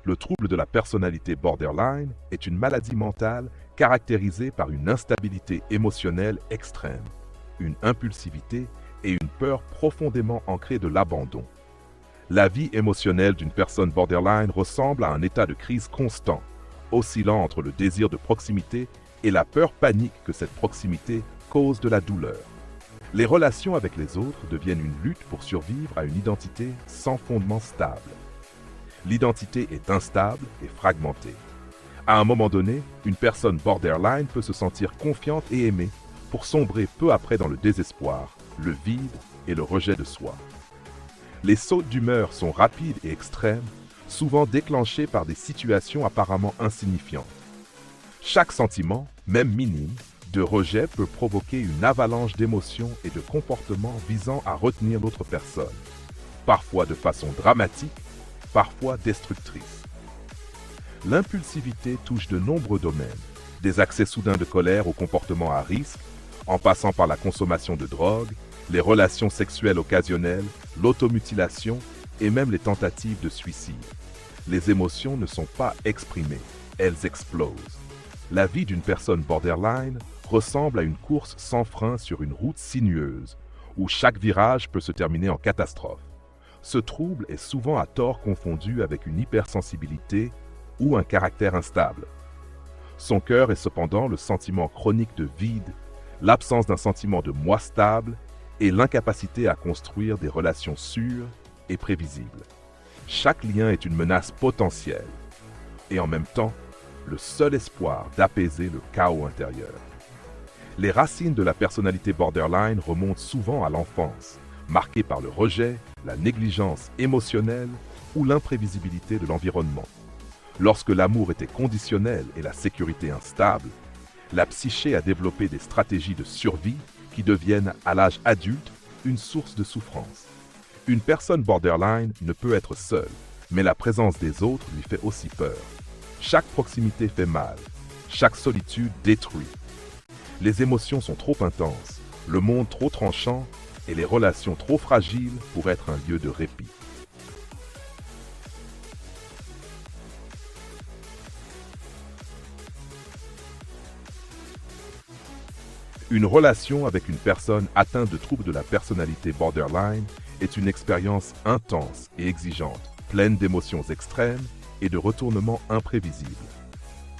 Le trouble de la personnalité borderline est une maladie mentale caractérisée par une instabilité émotionnelle extrême, une impulsivité et une peur profondément ancrée de l'abandon. La vie émotionnelle d'une personne borderline ressemble à un état de crise constant, oscillant entre le désir de proximité et la peur panique que cette proximité cause de la douleur. Les relations avec les autres deviennent une lutte pour survivre à une identité sans fondement stable. L'identité est instable et fragmentée. À un moment donné, une personne borderline peut se sentir confiante et aimée pour sombrer peu après dans le désespoir, le vide et le rejet de soi. Les sautes d'humeur sont rapides et extrêmes, souvent déclenchées par des situations apparemment insignifiantes. Chaque sentiment, même minime, de rejet peut provoquer une avalanche d'émotions et de comportements visant à retenir l'autre personne, parfois de façon dramatique, parfois destructrice. L'impulsivité touche de nombreux domaines, des accès soudains de colère aux comportements à risque, en passant par la consommation de drogue, les relations sexuelles occasionnelles, l'automutilation et même les tentatives de suicide. Les émotions ne sont pas exprimées, elles explosent. La vie d'une personne borderline ressemble à une course sans frein sur une route sinueuse, où chaque virage peut se terminer en catastrophe. Ce trouble est souvent à tort confondu avec une hypersensibilité ou un caractère instable. Son cœur est cependant le sentiment chronique de vide, l'absence d'un sentiment de moi stable et l'incapacité à construire des relations sûres et prévisibles. Chaque lien est une menace potentielle et en même temps, le seul espoir d'apaiser le chaos intérieur. Les racines de la personnalité borderline remontent souvent à l'enfance, marquée par le rejet, la négligence émotionnelle ou l'imprévisibilité de l'environnement. Lorsque l'amour était conditionnel et la sécurité instable, la psyché a développé des stratégies de survie qui deviennent, à l'âge adulte, une source de souffrance. Une personne borderline ne peut être seule, mais la présence des autres lui fait aussi peur. Chaque proximité fait mal, chaque solitude détruit. Les émotions sont trop intenses, le monde trop tranchant et les relations trop fragiles pour être un lieu de répit. Une relation avec une personne atteinte de troubles de la personnalité borderline est une expérience intense et exigeante, pleine d'émotions extrêmes et de retournements imprévisibles.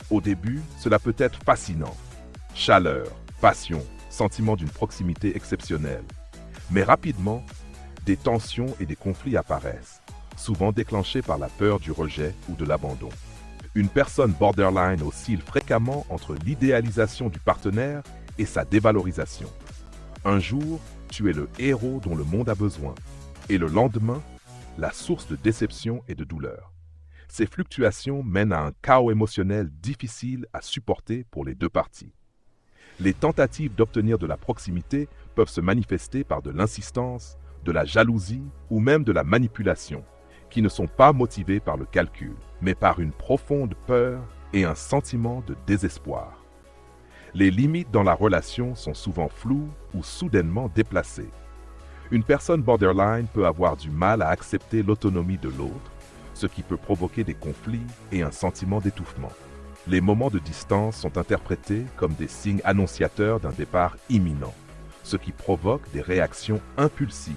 Au début, cela peut être fascinant. Chaleur, passion, sentiment d'une proximité exceptionnelle. Mais rapidement, des tensions et des conflits apparaissent, souvent déclenchés par la peur du rejet ou de l'abandon. Une personne borderline oscille fréquemment entre l'idéalisation du partenaire et sa dévalorisation. Un jour, tu es le héros dont le monde a besoin, et le lendemain, la source de déception et de douleur. Ces fluctuations mènent à un chaos émotionnel difficile à supporter pour les deux parties. Les tentatives d'obtenir de la proximité peuvent se manifester par de l'insistance, de la jalousie ou même de la manipulation, qui ne sont pas motivées par le calcul, mais par une profonde peur et un sentiment de désespoir. Les limites dans la relation sont souvent floues ou soudainement déplacées. Une personne borderline peut avoir du mal à accepter l'autonomie de l'autre, ce qui peut provoquer des conflits et un sentiment d'étouffement. Les moments de distance sont interprétés comme des signes annonciateurs d'un départ imminent, ce qui provoque des réactions impulsives.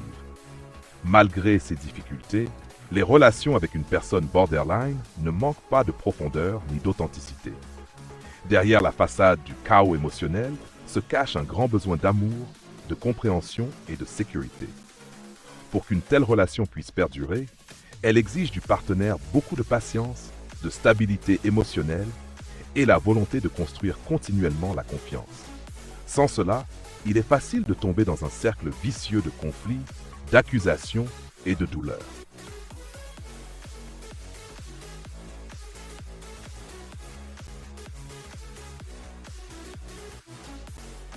Malgré ces difficultés, les relations avec une personne borderline ne manquent pas de profondeur ni d'authenticité. Derrière la façade du chaos émotionnel se cache un grand besoin d'amour, de compréhension et de sécurité. Pour qu'une telle relation puisse perdurer, elle exige du partenaire beaucoup de patience, de stabilité émotionnelle et la volonté de construire continuellement la confiance. Sans cela, il est facile de tomber dans un cercle vicieux de conflits, d'accusations et de douleurs.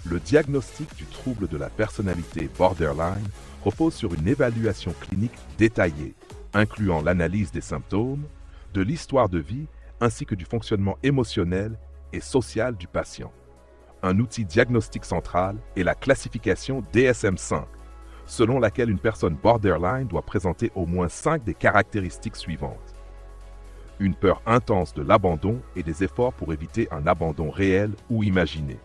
Le diagnostic du trouble de la personnalité borderline repose sur une évaluation clinique détaillée, incluant l'analyse des symptômes, de l'histoire de vie ainsi que du fonctionnement émotionnel et social du patient. Un outil diagnostique central est la classification DSM-5, selon laquelle une personne borderline doit présenter au moins 5 des caractéristiques suivantes. une peur intense de l'abandon et des efforts pour éviter un abandon réel ou imaginé.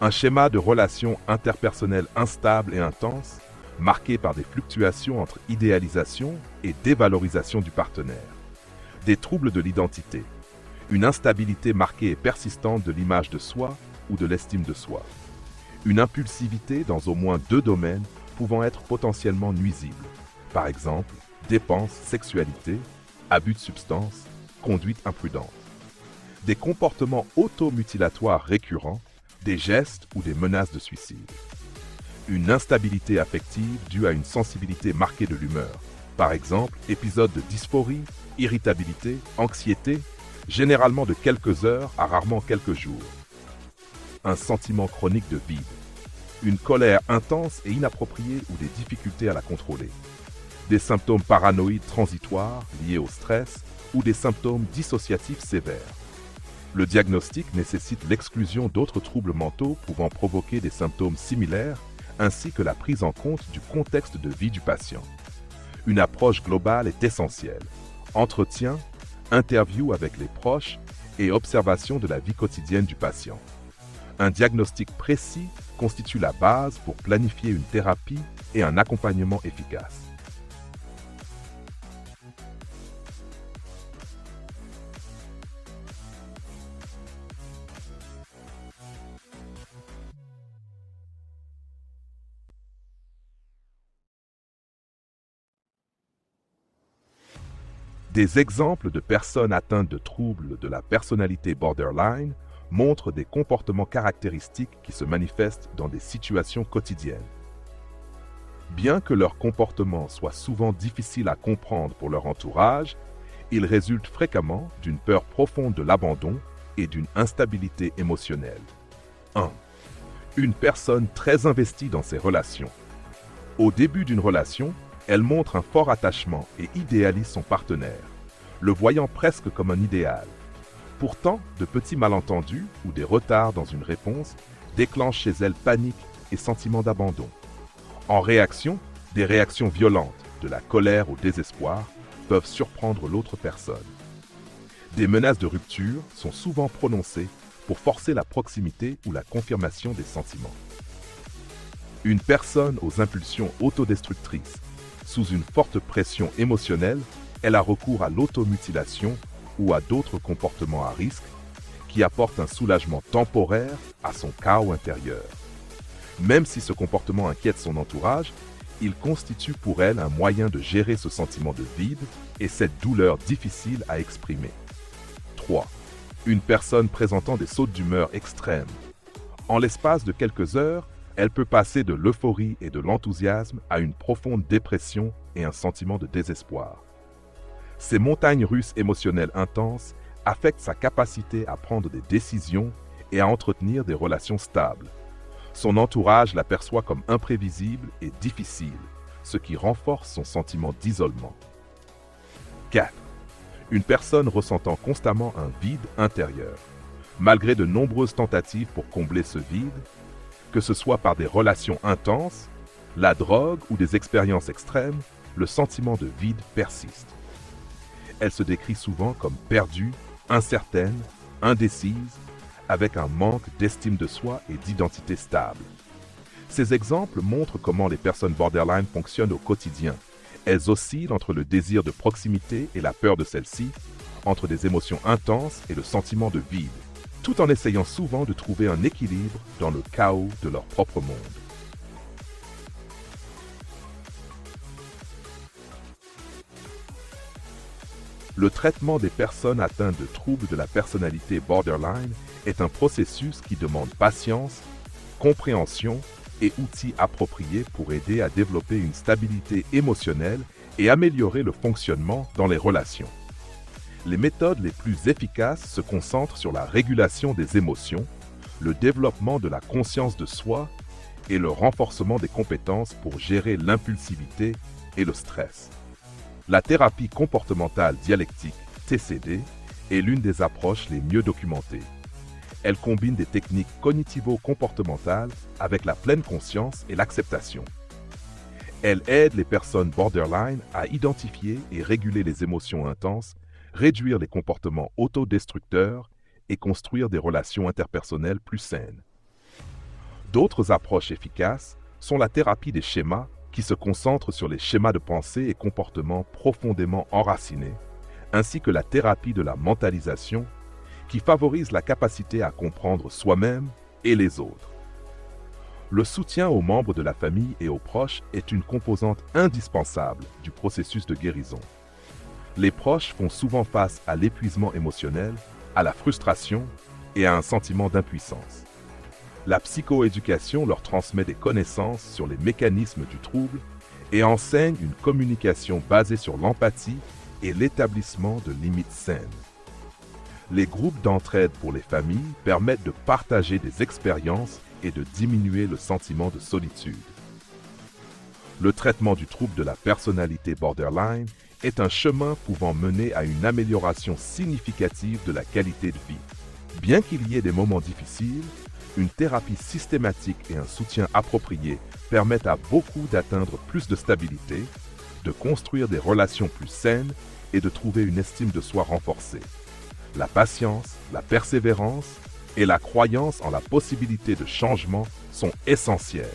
Un schéma de relations interpersonnelles instable et intense, marqué par des fluctuations entre idéalisation et dévalorisation du partenaire. Des troubles de l'identité, une instabilité marquée et persistante de l'image de soi ou de l'estime de soi. Une impulsivité dans au moins 2 domaines pouvant être potentiellement nuisibles. Par exemple, dépenses, sexualité, abus de substances, conduite imprudente. Des comportements automutilatoires récurrents, des gestes ou des menaces de suicide. Une instabilité affective due à une sensibilité marquée de l'humeur. Par exemple, épisodes de dysphorie, irritabilité, anxiété, généralement de quelques heures à rarement quelques jours. Un sentiment chronique de vide. Une colère intense et inappropriée ou des difficultés à la contrôler. Des symptômes paranoïdes transitoires liés au stress ou des symptômes dissociatifs sévères. Le diagnostic nécessite l'exclusion d'autres troubles mentaux pouvant provoquer des symptômes similaires ainsi que la prise en compte du contexte de vie du patient. Une approche globale est essentielle. Entretien, interview avec les proches et observation de la vie quotidienne du patient. Un diagnostic précis constitue la base pour planifier une thérapie et un accompagnement efficace. Des exemples de personnes atteintes de troubles de la personnalité borderline montrent des comportements caractéristiques qui se manifestent dans des situations quotidiennes. Bien que leur comportement soit souvent difficile à comprendre pour leur entourage, il résulte fréquemment d'une peur profonde de l'abandon et d'une instabilité émotionnelle. 1. Une personne très investie dans ses relations. Au début d'une relation, elle montre un fort attachement et idéalise son partenaire, le voyant presque comme un idéal. Pourtant, de petits malentendus ou des retards dans une réponse déclenchent chez elle panique et sentiment d'abandon. En réaction, des réactions violentes, de la colère au désespoir, peuvent surprendre l'autre personne. Des menaces de rupture sont souvent prononcées pour forcer la proximité ou la confirmation des sentiments. Une personne aux impulsions autodestructrices, sous une forte pression émotionnelle, elle a recours à l'automutilation ou à d'autres comportements à risque qui apportent un soulagement temporaire à son chaos intérieur. Même si ce comportement inquiète son entourage, il constitue pour elle un moyen de gérer ce sentiment de vide et cette douleur difficile à exprimer. 3. Une personne présentant des sautes d'humeur extrêmes. En l'espace de quelques heures, elle peut passer de l'euphorie et de l'enthousiasme à une profonde dépression et un sentiment de désespoir. Ces montagnes russes émotionnelles intenses affectent sa capacité à prendre des décisions et à entretenir des relations stables. Son entourage l'aperçoit comme imprévisible et difficile, ce qui renforce son sentiment d'isolement. 4. Une personne ressentant constamment un vide intérieur. Malgré de nombreuses tentatives pour combler ce vide, que ce soit par des relations intenses, la drogue ou des expériences extrêmes, le sentiment de vide persiste. Elle se décrit souvent comme perdue, incertaine, indécise, avec un manque d'estime de soi et d'identité stable. Ces exemples montrent comment les personnes borderline fonctionnent au quotidien. Elles oscillent entre le désir de proximité et la peur de celle-ci, entre des émotions intenses et le sentiment de vide, tout en essayant souvent de trouver un équilibre dans le chaos de leur propre monde. Le traitement des personnes atteintes de troubles de la personnalité borderline est un processus qui demande patience, compréhension et outils appropriés pour aider à développer une stabilité émotionnelle et améliorer le fonctionnement dans les relations. Les méthodes les plus efficaces se concentrent sur la régulation des émotions, le développement de la conscience de soi et le renforcement des compétences pour gérer l'impulsivité et le stress. La thérapie comportementale dialectique, TCD, est l'une des approches les mieux documentées. Elle combine des techniques cognitivo-comportementales avec la pleine conscience et l'acceptation. Elle aide les personnes borderline à identifier et réguler les émotions intenses, réduire les comportements autodestructeurs et construire des relations interpersonnelles plus saines. D'autres approches efficaces sont la thérapie des schémas, qui se concentre sur les schémas de pensée et comportements profondément enracinés, ainsi que la thérapie de la mentalisation, qui favorise la capacité à comprendre soi-même et les autres. Le soutien aux membres de la famille et aux proches est une composante indispensable du processus de guérison. Les proches font souvent face à l'épuisement émotionnel, à la frustration et à un sentiment d'impuissance. La psychoéducation leur transmet des connaissances sur les mécanismes du trouble et enseigne une communication basée sur l'empathie et l'établissement de limites saines. Les groupes d'entraide pour les familles permettent de partager des expériences et de diminuer le sentiment de solitude. Le traitement du trouble de la personnalité borderline est un chemin pouvant mener à une amélioration significative de la qualité de vie. Bien qu'il y ait des moments difficiles, une thérapie systématique et un soutien approprié permettent à beaucoup d'atteindre plus de stabilité, de construire des relations plus saines et de trouver une estime de soi renforcée. La patience, la persévérance et la croyance en la possibilité de changement sont essentielles.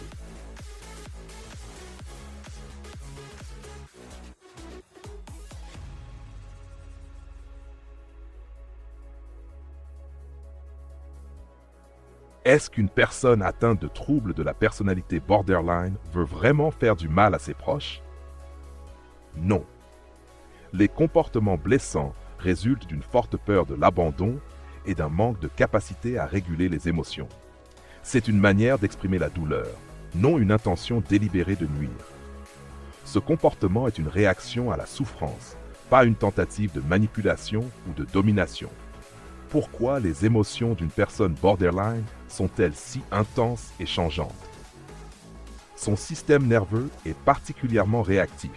Est-ce qu'une personne atteinte de troubles de la personnalité borderline veut vraiment faire du mal à ses proches? Non. Les comportements blessants résultent d'une forte peur de l'abandon et d'un manque de capacité à réguler les émotions. C'est une manière d'exprimer la douleur, non une intention délibérée de nuire. Ce comportement est une réaction à la souffrance, pas une tentative de manipulation ou de domination. Pourquoi les émotions d'une personne borderline sont-elles si intenses et changeantes? Son système nerveux est particulièrement réactif.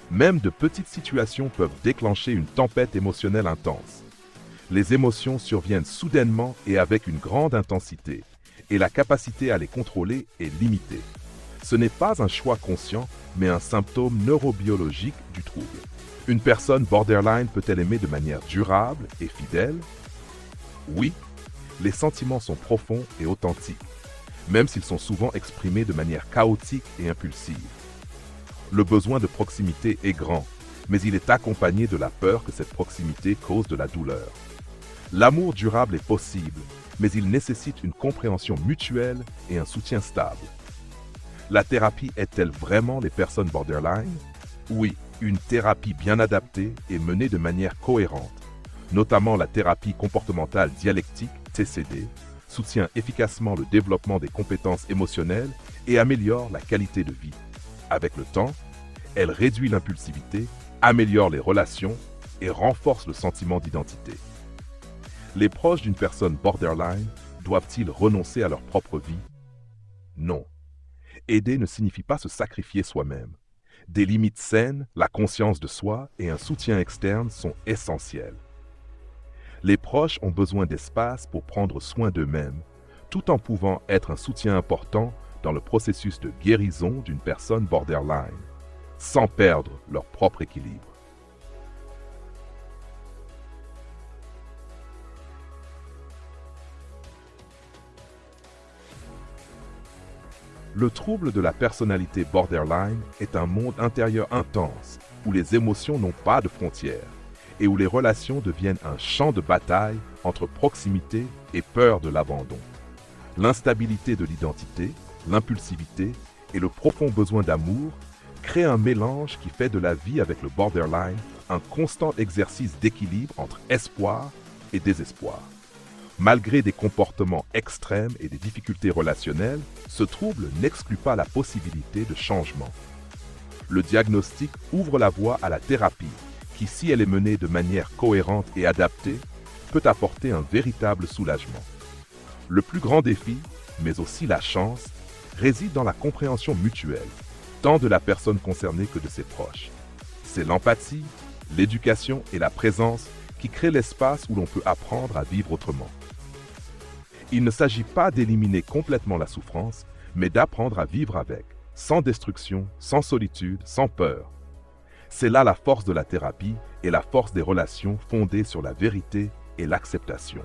Même de petites situations peuvent déclencher une tempête émotionnelle intense. Les émotions surviennent soudainement et avec une grande intensité, et la capacité à les contrôler est limitée. Ce n'est pas un choix conscient, mais un symptôme neurobiologique du trouble. Une personne borderline peut-elle aimer de manière durable et fidèle? Oui, les sentiments sont profonds et authentiques, même s'ils sont souvent exprimés de manière chaotique et impulsive. Le besoin de proximité est grand, mais il est accompagné de la peur que cette proximité cause de la douleur. L'amour durable est possible, mais il nécessite une compréhension mutuelle et un soutien stable. La thérapie aide-t-elle vraiment les personnes borderline? Oui, une thérapie bien adaptée est menée de manière cohérente. Notamment la thérapie comportementale dialectique, TCD, soutient efficacement le développement des compétences émotionnelles et améliore la qualité de vie. Avec le temps, elle réduit l'impulsivité, améliore les relations et renforce le sentiment d'identité. Les proches d'une personne borderline doivent-ils renoncer à leur propre vie? Non. Aider ne signifie pas se sacrifier soi-même. Des limites saines, la conscience de soi et un soutien externe sont essentiels. Les proches ont besoin d'espace pour prendre soin d'eux-mêmes, tout en pouvant être un soutien important dans le processus de guérison d'une personne borderline, sans perdre leur propre équilibre. Le trouble de la personnalité borderline est un monde intérieur intense, où les émotions n'ont pas de frontières et où les relations deviennent un champ de bataille entre proximité et peur de l'abandon. L'instabilité de l'identité, l'impulsivité et le profond besoin d'amour créent un mélange qui fait de la vie avec le borderline un constant exercice d'équilibre entre espoir et désespoir. Malgré des comportements extrêmes et des difficultés relationnelles, ce trouble n'exclut pas la possibilité de changement. Le diagnostic ouvre la voie à la thérapie, qui, si elle est menée de manière cohérente et adaptée, peut apporter un véritable soulagement. Le plus grand défi, mais aussi la chance, réside dans la compréhension mutuelle, tant de la personne concernée que de ses proches. C'est l'empathie, l'éducation et la présence qui créent l'espace où l'on peut apprendre à vivre autrement. Il ne s'agit pas d'éliminer complètement la souffrance, mais d'apprendre à vivre avec, sans destruction, sans solitude, sans peur. C'est là la force de la thérapie et la force des relations fondées sur la vérité et l'acceptation.